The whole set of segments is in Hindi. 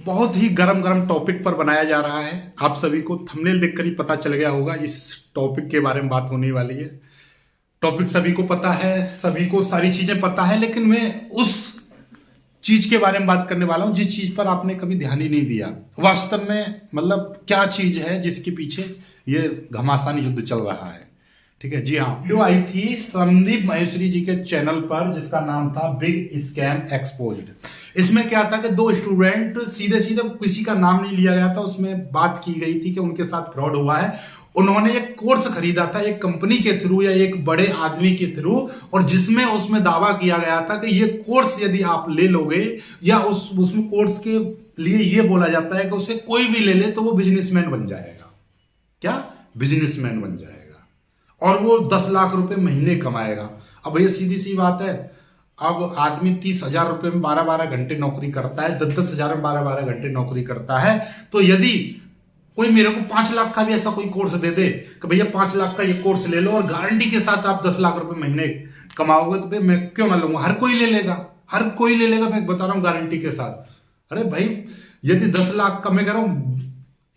बहुत ही गरम गरम टॉपिक पर बनाया जा रहा है। आप सभी को थंबनेल देखकर ही पता चल गया होगा इस टॉपिक के बारे में बात होने वाली है। टॉपिक सभी को पता है, सभी को सारी चीजें पता है, लेकिन मैं उस चीज के बारे में बात करने वाला हूं जिस चीज पर आपने कभी ध्यान ही नहीं दिया। वास्तव में मतलब क्या चीज है जिसके पीछे ये घमासान युद्ध चल रहा है। ठीक है जी हाँ, वीडियो आई थी संदीप माहेश्वरी जी के चैनल पर जिसका नाम था बिग स्कैम एक्सपोज्ड। इसमें क्या था कि दो स्टूडेंट, सीधे सीधे किसी का नाम नहीं लिया गया था, उसमें बात की गई थी कि उनके साथ फ्रॉड हुआ है। उन्होंने एक कोर्स खरीदा था एक कंपनी के थ्रू या एक बड़े आदमी के थ्रू, और जिसमें उसमें दावा किया गया था कि ये कोर्स यदि आप ले लोगे, या उसमें कोर्स के लिए ये बोला जाता है कि उसे कोई भी ले ले तो वो बिजनेसमैन बन जाएगा। क्या? बिजनेसमैन बन जाएगा और वो 10 लाख रुपए महीने कमाएगा। अब भैया सीधी सी बात है, अब आदमी 30,000 रुपए में 12-12 घंटे नौकरी करता है, 10-10 में 12-12 घंटे नौकरी करता है। तो यदि कोई मेरे को 5 लाख का भी ऐसा कोई कोर्स दे दे कि भैया 5 लाख का ये कोर्स ले लो और गारंटी के साथ आप 10 लाख रुपए महीने कमाओगे, तो भाई मैं क्यों ना लूंगा? हर कोई ले लेगा, हर कोई ले लेगा। मैं बता रहा हूं गारंटी के साथ। अरे भाई यदि 10 लाख का, मैं कह रहा हूं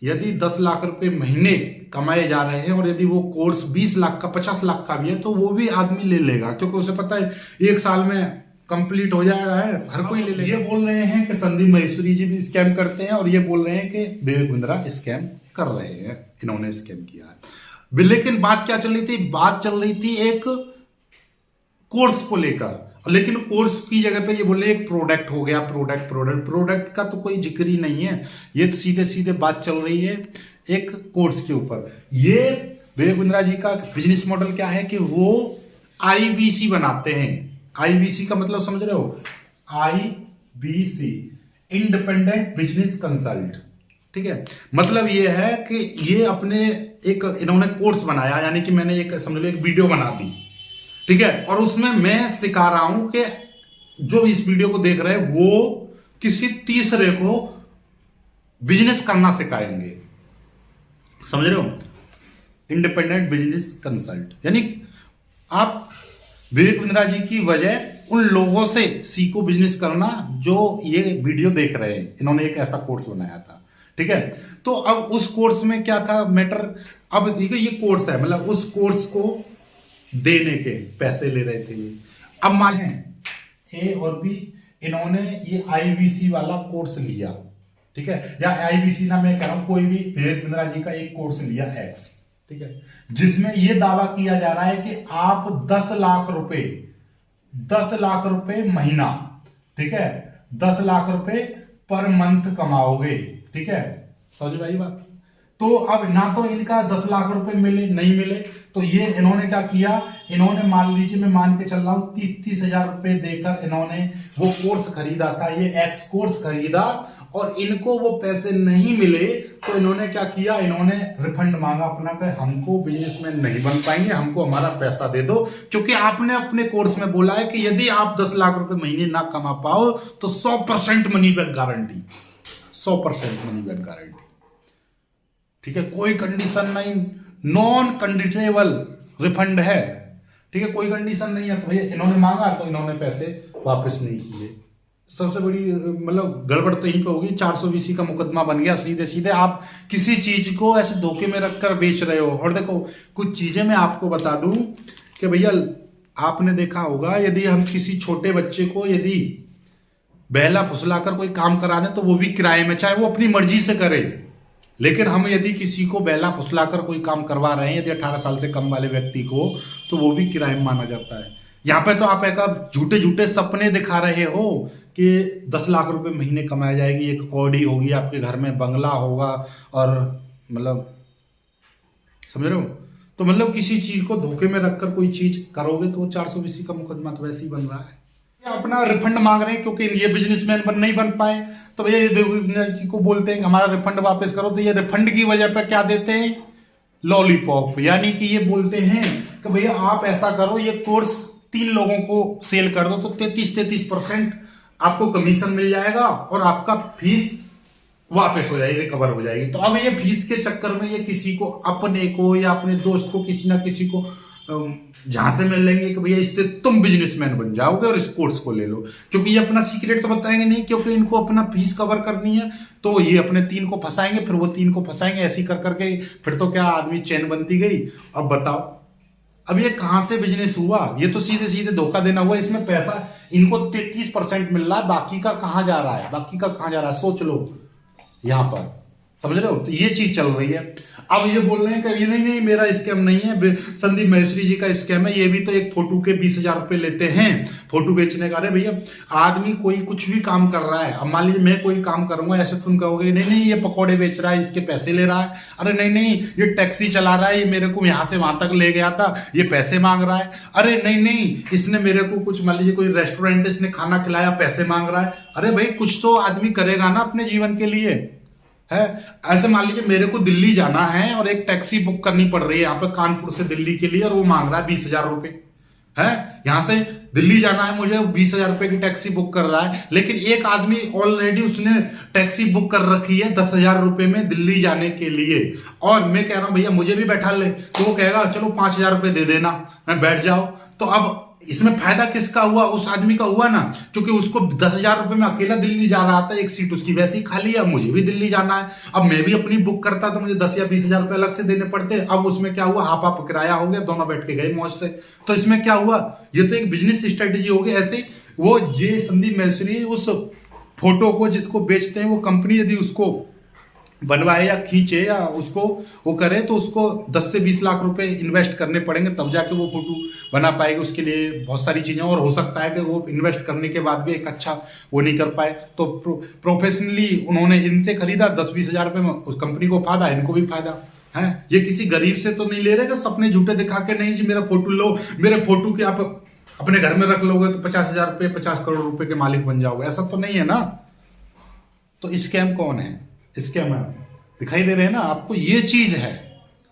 यदि 10 लाख रुपए महीने कमाए जा रहे हैं और यदि वो कोर्स 20 लाख का 50 लाख का भी है तो वो भी आदमी ले लेगा, क्योंकि उसे पता है 1 साल में कंप्लीट हो जाएगा। है हर कोई ले लेगा। ये बोल रहे हैं कि संदीप माहेश्वरी जी भी स्कैम करते हैं और ये बोल रहे हैं कि विवेक बिंद्रा स्कैम कर रहे हैं, इन्होंने स्कैम किया है। लेकिन बात क्या चल रही थी? बात चल रही थी एक कोर्स को लेकर, लेकिन कोर्स की जगह पे ये बोले एक प्रोडक्ट हो गया। प्रोडक्ट का तो कोई जिक्र ही नहीं है। ये तो सीधे सीधे बात चल रही है एक कोर्स के ऊपर। ये विवेक बिंद्रा जी का बिजनेस मॉडल क्या है कि वो आईबीसी बनाते हैं। आईबीसी का मतलब समझ रहे हो? IBC, independent business consult. ठीक है, मतलब ये है कि ये अपने एक इन्होंने कोर्स बनाया, यानी कि मैंने एक समझ लो एक वीडियो बना दी। ठीक है, और उसमें मैं सिखा रहा हूं कि जो इस वीडियो को देख रहे हैं वो किसी तीसरे को बिजनेस करना सिखाएंगे। समझ रहे हो? इंडिपेंडेंट बिजनेस कंसल्ट, यानी आप विवेक बिंद्रा जी की वजह उन लोगों से सीखो बिजनेस करना जो ये वीडियो देख रहे हैं। इन्होंने एक ऐसा कोर्स बनाया था। ठीक है, तो अब उस कोर्स में क्या था मैटर? अब देखो ये कोर्स है, मतलब उस कोर्स को देने के पैसे ले रहे थे। अब मान ए और बी, इन्होंने ये आईबीसी वाला कोर्स लिया। ठीक है, या आईबीसी ना, मैं कह रहा हूं कोई भी विवेक बिंद्रा जी का एक कोर्स लिया एक्स। ठीक है, जिसमें यह दावा किया जा रहा है कि आप 10 लाख रुपए महीना, ठीक है, 10 लाख रुपए पर मंथ कमाओगे। ठीक है, समझ भाई बात? तो अब ना तो इनका 10 लाख रुपए मिले, नहीं मिले, तो ये इन्होंने क्या किया? इन्होंने मान लीजिए, मैं मान के चल रहा हूं 30,000 रुपए देकर इन्होंने वो कोर्स खरीदा था, ये एक्स कोर्स खरीदा, और इनको वो पैसे नहीं मिले तो इन्होंने क्या किया? इन्होंने रिफंड मांगा अपना कि हमको बिजनेसमैन नहीं बन पाएंगे, हमको हमारा पैसा दे दो, क्योंकि आपने अपने कोर्स में बोला है कि यदि आप 10 लाख रुपए महीने ना कमा पाओ तो 100% money back guarantee, 100% money back guarantee. ठीक है, कोई कंडीशन नहीं, नॉन कंडीशनेबल रिफंड है। ठीक है, कोई कंडीशन नहीं है। तो भैया इन्होंने मांगा तो इन्होंने पैसे वापस नहीं किए। सबसे बड़ी मतलब गड़बड़ तो यहीं पे होगी, 420 का मुकदमा बन गया। सीधे सीधे आप किसी चीज को ऐसे धोखे में रखकर बेच रहे हो। और देखो कुछ चीजें मैं आपको बता दूं कि भैया आपने देखा होगा, यदि हम किसी छोटे बच्चे को यदि बहला फुसलाकर कोई काम करा दें तो वो भी किराए में, चाहे वो अपनी मर्जी से करे। लेकिन हम यदि किसी को बहला फुसलाकर कोई काम करवा रहे हैं, यदि 18 साल से कम वाले व्यक्ति को, तो वो भी किराए में माना जाता है। यहां पे तो आप एक झूठे झूठे सपने दिखा रहे हो कि 10 लाख रुपए महीने कमाया जाएगी, एक ऑडी होगी, आपके घर में बंगला होगा, और मतलब समझ रहे हो? तो मतलब किसी चीज को धोखे में रखकर कोई चीज करोगे तो 420 का मुकदमा तो वैसे ही बन रहा है। अपना रिफंड मांग रहे हैं क्योंकि ये बिजनेसमैन नहीं बन पाए, तो भैया जी को बोलते हैं कि हमारा रिफंड वापस करो। तो ये रिफंड की वजह पर क्या देते हैं? लॉलीपॉप। यानी कि ये बोलते हैं कि भैया आप ऐसा करो, ये कोर्स 3 लोगों को सेल कर दो तो 33% आपको कमीशन मिल जाएगा और आपका फीस वापस हो जाएगी, रिकवर हो जाएगी। तो अब ये फीस के चक्कर में ये किसी को, अपने को या अपने दोस्त को, किसी ना किसी को जहां से मिल लेंगे कि भैया इससे तुम बिजनेसमैन बन जाओगे और इस कोर्स को ले लो, क्योंकि ये अपना सीक्रेट तो बताएंगे नहीं, क्योंकि इनको अपना फीस कवर करनी है। तो ये अपने 3 को फंसाएंगे, फिर वो 3 को फंसाएंगे, ऐसी कर करके फिर तो क्या आदमी चैन बनती गई। अब बताओ, अब ये कहां से बिजनेस हुआ? ये तो सीधे सीधे धोखा देना हुआ। इसमें पैसा इनको 33% मिल रहा है, बाकी का कहां जा रहा है? बाकी का कहां जा रहा है सोच लो यहां पर, समझ रहे हो? तो ये चीज चल रही है। अब ये बोल रहे हैं कि ये नहीं मेरा स्कैम नहीं है, संदीप महेश्वरी जी का स्कैम है, ये भी तो एक फोटो के 20,000 रुपए लेते हैं फोटो बेचने का। अरे भैया, आदमी कोई कुछ भी काम कर रहा है, अब मान लीजिए मैं कोई काम करूंगा, ऐसे तुम कहोगे नहीं ये पकौड़े बेच रहा है, इसके पैसे ले रहा है। अरे नहीं ये टैक्सी चला रहा है, ये मेरे को यहां से वहां तक ले गया था, ये पैसे मांग रहा है। अरे नहीं इसने मेरे को कुछ, मान लीजिए कोई रेस्टोरेंट, इसने खाना खिलाया, पैसे मांग रहा है। अरे भाई, कुछ तो आदमी करेगा ना अपने जीवन के लिए, है। ऐसे मान लीजिए मेरे को दिल्ली जाना है और एक टैक्सी बुक करनी पड़ रही है यहाँ पे कानपुर से दिल्ली के लिए, और वो मांग रहा है 20,000 रुपए, है। यहां से दिल्ली जाना है मुझे, 20,000 रुपए की टैक्सी बुक कर रहा है। लेकिन एक आदमी ऑलरेडी उसने टैक्सी बुक कर रखी है 10,000 रुपए में दिल्ली जाने के लिए, और मैं कह रहा हूं भैया मुझे भी बैठा ले, तो वो कहेगा चलो 5,000 रुपए दे देना, मैं बैठ जाओ। तो अब इसमें फायदा किसका हुआ? उस आदमी का हुआ ना, क्योंकि उसको 10,000 रुपए में अकेला दिल्ली जा रहा था, एक सीट उसकी वैसे ही खाली है। अब मुझे भी दिल्ली जाना है, अब मैं भी अपनी बुक करता तो मुझे 10 या 20,000 रुपए अलग से देने पड़ते। अब उसमें क्या हुआ? हाफ हाफ किराया हो गया, दोनों बैठ के गए मौज से। तो इसमें क्या हुआ? ये तो एक बिजनेस स्ट्रेटेजी हो गई। ऐसे वो ये संदीप महेश्वरी उस फोटो को जिसको बेचते हैं, वो कंपनी यदि उसको बनवाए या खींचे या उसको वो करे, तो उसको 10 से 20 लाख रुपए इन्वेस्ट करने पड़ेंगे, तब जाके वो फोटो बना पाएगी। उसके लिए बहुत सारी चीजें, और हो सकता है कि वो इन्वेस्ट करने के बाद भी एक अच्छा वो नहीं कर पाए। तो प्रोफेशनली उन्होंने इनसे खरीदा 10-20 हजार रुपए में, उस कंपनी को फायदा, इनको भी फायदा है। ये किसी गरीब से तो नहीं ले रहे कि सपने झूठे दिखा के, नहीं जी मेरा फोटो लो, मेरे फोटो के आप अपने घर में रख लोगे तो 50,000 रुपए 50 करोड़ रुपए के मालिक बन जाओगे, ऐसा तो नहीं है ना। तो स्कैम कौन है? स्कैम दिखाई दे रहे हैं ना आपको, ये चीज है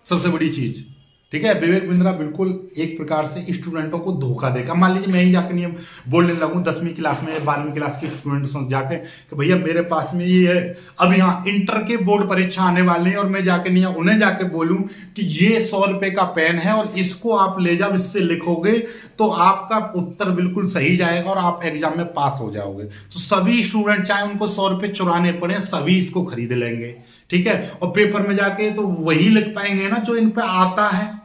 सबसे बड़ी चीज, ठीक है। विवेक बिंद्रा बिल्कुल एक प्रकार से स्टूडेंटों को धोखा देगा। मान लीजिए मैं ही जाकर नियम बोलने लगूं 10वीं क्लास में या 12वीं क्लास के स्टूडेंट्स जाके कि भैया मेरे पास में ये है, अब यहाँ इंटर के बोर्ड परीक्षा आने वाले हैं, और मैं जाके नहीं उन्हें जाके बोलूं कि ये 100 रुपए का पेन है और इसको आप ले जाओ, इससे लिखोगे तो आपका उत्तर बिल्कुल सही जाएगा और आप एग्जाम में पास हो जाओगे। तो सभी स्टूडेंट, चाहे उनको 100 रुपए चुराने पड़े, सभी इसको खरीद लेंगे, ठीक है। और पेपर में जाके तो वही लिख पाएंगे ना जो इन पे आता है।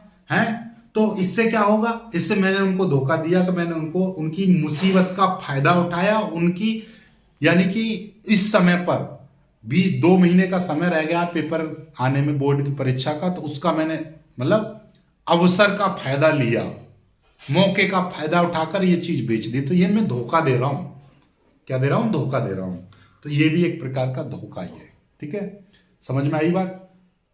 तो इससे क्या होगा? इससे मैंने उनको धोखा दिया कि मैंने उनको उनकी मुसीबत का फायदा उठाया, उनकी, यानी कि इस समय पर भी 2 महीने का समय रह गया पेपर आने में बोर्ड की परीक्षा का, तो उसका मैंने मतलब अवसर का फायदा लिया, मौके का फायदा उठाकर ये चीज बेच दी। तो ये मैं धोखा दे रहा हूं। क्या दे रहा हूं? धोखा दे रहा हूं। तो ये भी एक प्रकार का धोखा ही है, ठीक है। समझ में आई बात?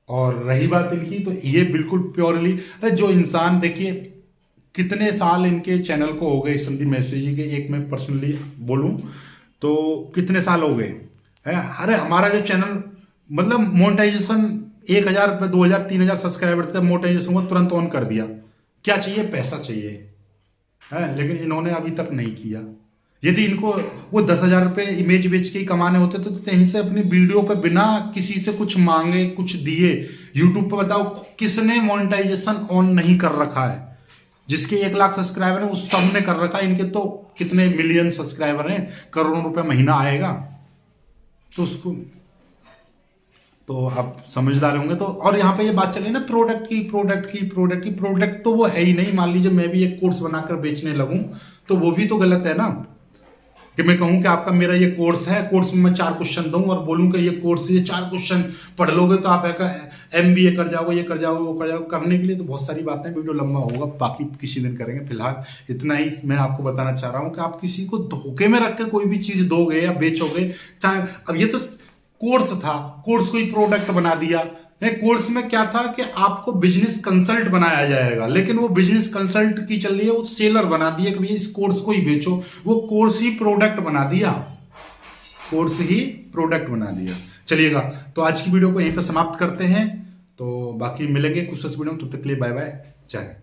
और रही बात इनकी, तो ये बिल्कुल प्योरली, अरे जो इंसान, देखिए कितने साल इनके चैनल को हो गए, संदीप महेश्वरी जी के, एक मैं पर्सनली बोलूं तो कितने साल हो गए है। अरे हमारा जो चैनल मतलब मोनेटाइजेशन 1,000 रुपये 2,000 3,000 सब्सक्राइबर थे, मोनेटाइजेशन को तुरंत ऑन कर दिया। क्या चाहिए? पैसा चाहिए, है। लेकिन इन्होंने अभी तक नहीं किया। यदि इनको वो 10,000 रुपए इमेज बेच के ही कमाने होते तो कहीं से अपनी वीडियो पे बिना किसी से कुछ मांगे कुछ दिए यूट्यूब पे, बताओ किसने मोनेटाइजेशन ऑन नहीं कर रखा है? जिसके 1 लाख सब्सक्राइबर है उस सब ने कर रखा है। इनके तो कितने मिलियन सब्सक्राइबर हैं, करोड़ों रुपए महीना आएगा। तो उसको तो आप समझदार होंगे। तो और यहाँ पे ये बात चली ना प्रोडक्ट तो वो है ही नहीं। मान लीजिए मैं भी एक कोर्स बनाकर बेचने लगूं तो वो भी तो गलत है ना, कि मैं कहूं कि आपका मेरा ये कोर्स है, कोर्स में मैं 4 क्वेश्चन दूं और बोलूं कि ये कोर्स ये 4 क्वेश्चन पढ़ लोगे तो आप MBA कर जाओगे, ये कर जाओगे, वो कर जाओगे। करने के लिए तो बहुत सारी बातें, वीडियो लंबा होगा, बाकी किसी दिन करेंगे। फिलहाल इतना ही मैं आपको बताना चाह रहा हूं कि आप किसी को धोखे में रख के कोई भी चीज दोगे या बेचोगे, चाहे अब ये तो कोर्स था, कोर्स को ही प्रोडक्ट बना दिया। कोर्स में क्या था कि आपको बिजनेस कंसल्ट बनाया जाएगा, लेकिन वो बिजनेस कंसल्ट की चल रही है, वो सेलर बना दिया कि भैया इस कोर्स को ही बेचो। वो कोर्स ही प्रोडक्ट बना दिया, कोर्स ही प्रोडक्ट बना दिया। चलिएगा, तो आज की वीडियो को यहीं पर समाप्त करते हैं। तो बाकी मिलेंगे कुछ वीडियो में, तब तक के लिए बाय बाय, जय।